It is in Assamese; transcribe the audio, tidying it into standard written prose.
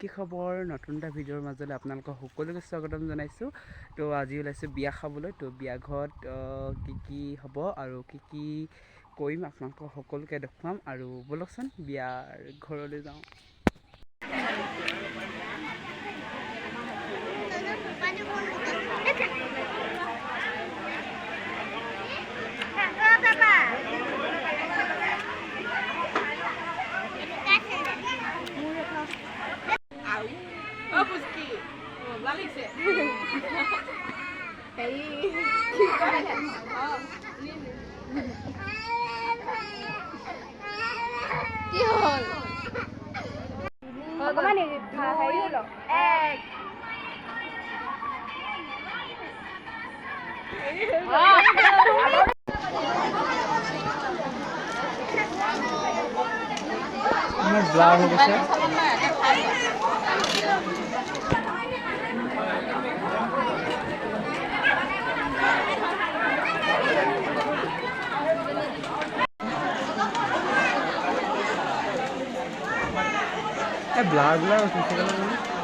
কি খবৰ নতুন এটা ভিডিঅ'ৰ মাজলৈ আপোনালোকক সকলোকে স্বাগতম জনাইছোঁ তো আজি ওলাইছোঁ বিয়া খাবলৈ তো বিয়া ঘৰত কি হ'ব আৰু কি কৰিম আপোনালোকক সকলোকে দেখুৱাম আৰু বলকচোন বিয়াৰ ঘৰলৈ যাওঁ কি হ'ল অকমান হেৰি হ'ল এক ব্লাৰ হৈ গৈছে ব্লাৰ উঠিছে